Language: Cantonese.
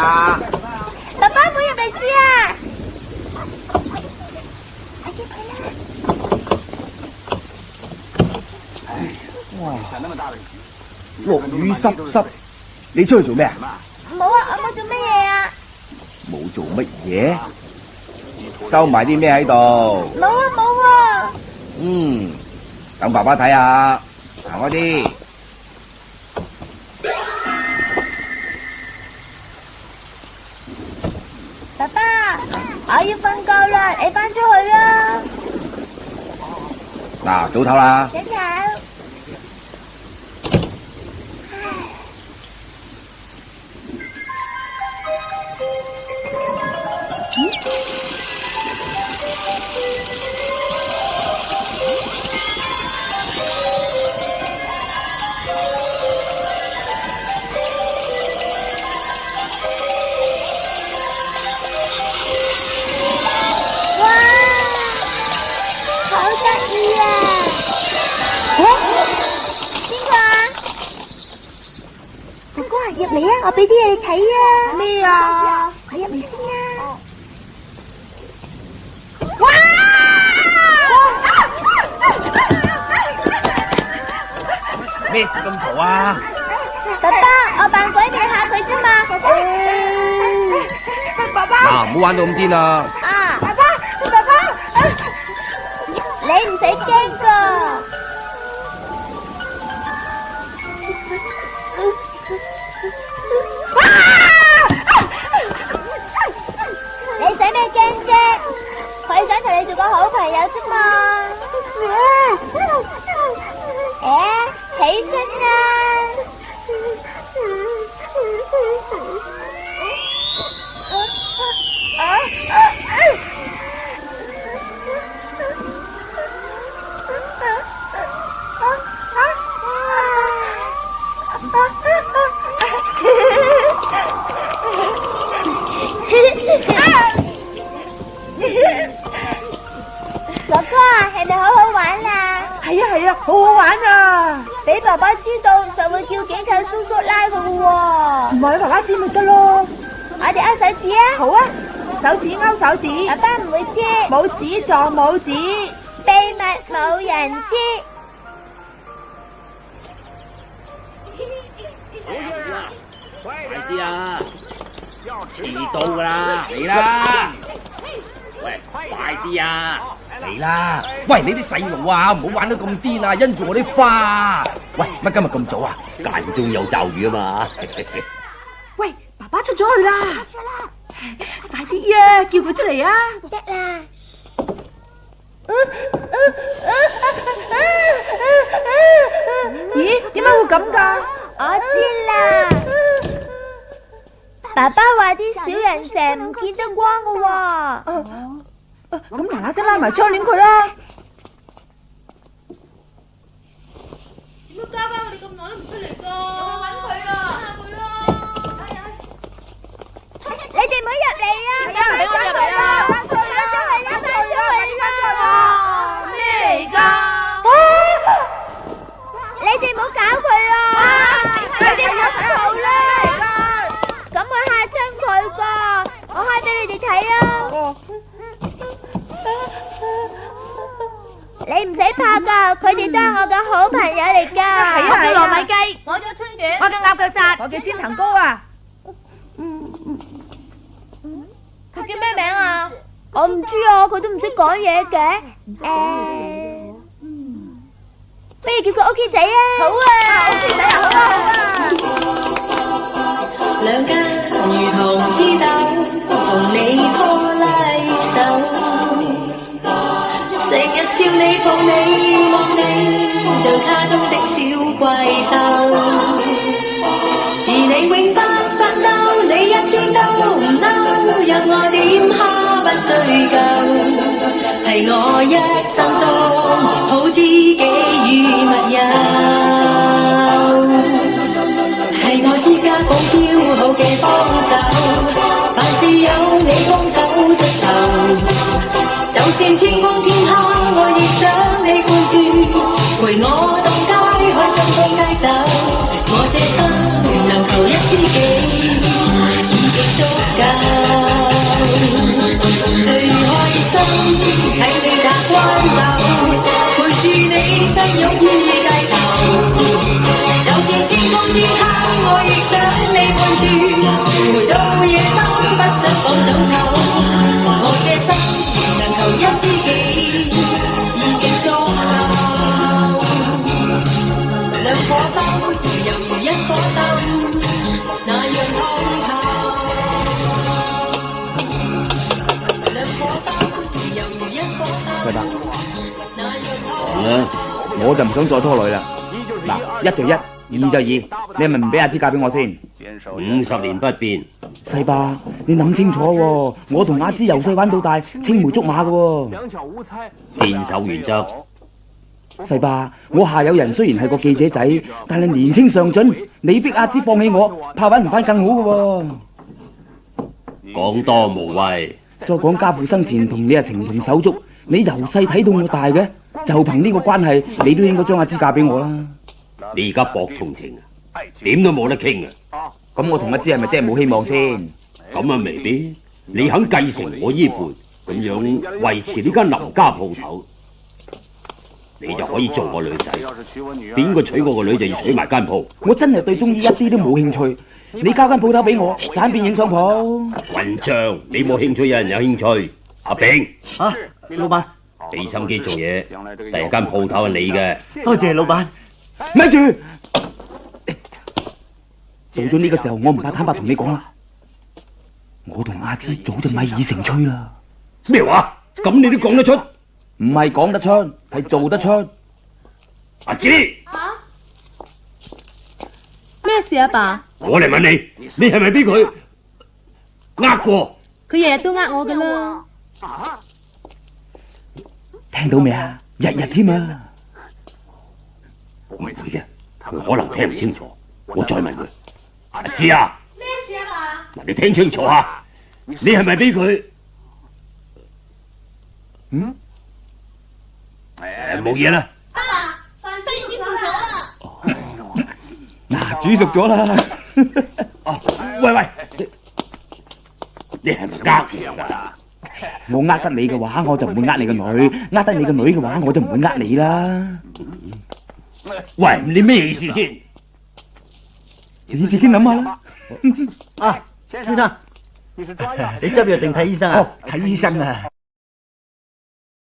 啊？爸爸唔好入嚟住啊！快啲佢啦！哇！落雨濕濕，你出去做咩啊？冇啊，我冇做乜嘢啊！冇做乜嘢？收埋啲咩喺度？冇啊冇啊！等爸爸睇下，行開啲。爸爸，我要瞓覺啦，你返出去啦。嗱，早唞啦。早唞。入嚟啊！我俾啲嘢你睇啊！咩啊？快入嚟先啊！哇！咩事咁嘈啊？爸爸，我扮鬼面嚇佢啫嘛！爸爸，嗱，唔好玩到咁癲啊！爸爸，你唔使驚噶。你使咩驚啫？佢想同你做個好朋友啫嘛。起身啦！哥哥啊，係咪好好玩啊？係啊，好好玩啊！俾爸爸知道就會叫警察叔叔拉佢嘅喎。唔係爸爸知咪得咯？我哋勾手指啊！好啊，手指勾手指。爸爸唔會知。拇指撞拇指，秘密冇人知。快啲啊！遲到噶啦，嚟啦！喂，快啲啊！嚟啦！喂，你啲細路啊，唔好玩得咁癲啊，因住我啲花。喂，乜今日咁早啊？間中有驟雨啊嘛。喂，爸爸出咗去啦！快啲啊，叫佢出嚟啊！得啦。咦，點解會咁噶？我知啦。爸爸話啲小人成唔見得光噶喎。咁嗱嗱聲拉埋窗簾佢啦。點解加班我哋咁耐都唔出嚟噶？我去揾佢啦，揾下佢啦。你哋唔好入嚟啊！點解唔俾我入嚟啊？翻出去啦！咩嚟噶？你哋唔好搞佢啦！你哋唔好嘈啦！咁我嚇親佢噶，我開俾你哋睇啊！你唔使怕噶，佢哋都係我嘅好朋友嚟噶。我叫糯米雞，我叫春卷，我叫鴨腳扎，我叫煎糖糕啊！佢叫咩名啊？我唔知啊，佢都唔識講嘢嘅。不如叫佢 OK 仔啊！好啊 ，OK 仔啊，好啊，好啊！兩家如同黐豆，同你拖拉手，成日笑你抱你望你，像卡通的小怪獸。而你永不發嬲，你一啲都唔嬲，任我點蝦不追究。係我一生中好知己與密友。係我私家保鏢好嘅幫手，凡事有你幫手出頭，就算天光天黑，我亦想你顧住，陪我到街開心逛街走，我這生能求一知己，已經關頭，陪住你相擁於街頭。就算天光天黑，我亦想你伴住，回到夜深不想講早唞。我這心能求一知己，已經足夠。兩顆心猶如一顆豆，那樣通透。兩顆心猶如一顆豆，那樣通透。我就唔想再拖累啦。嗱，一就一，二就二，你係咪唔俾阿芝嫁俾我先？50年不變。世伯，你諗清楚喎，我同阿芝由細玩到大，青梅竹馬嘅喎。堅守原則。世伯，我下有人雖然係個記者仔，但係年青上進，你逼阿芝放棄我，怕搵唔翻更好嘅喎。講多無謂。再講家父生前同你係情同手足，你由細睇到我大嘅，就憑呢個關係，你都應該將阿芝嫁俾我啦。你而家博同情啊，點都冇得傾啊！咁我同阿芝係咪真係冇希望先？咁啊未必，你肯繼承我衣缽，咁樣維持呢間林家鋪頭，你就可以做我女仔。邊個娶我個女就要娶埋間鋪。我真係對中醫一啲都冇興趣，你交間鋪頭俾我，盞變影相鋪。混帳，你冇興趣，有人有興趣。阿炳，啊，老闆，俾心機做嘢，第二間鋪頭係你嘅。多謝老闆。咪住！到咗呢個時候，我唔怕坦白同你講啦，我同阿芝早就米已成炊啦。咩話？咁你都講得出？唔係講得出，係做得出。阿芝，咩事啊，爸？我嚟問你，你係咪俾佢呃過？佢日日都呃我噶啦。聽到未啊？日日添啊！唔會嘅，佢可能聽唔清楚。我再問佢。阿芝啊，咩事啊，爸？嗱，你聽清楚啊！你係咪俾佢？冇嘢啦。爸爸，飯已經做熟啦。嗱，煮熟咗啦。哦，喂，你係咪呃我㗎？我呃得你嘅話，我就唔會呃你個女；呃得你個女嘅話，我就唔會呃你啦。喂，你咩意思先？你自己諗下啦。啊，先生，你執藥定睇醫生啊？哦，睇醫生啊。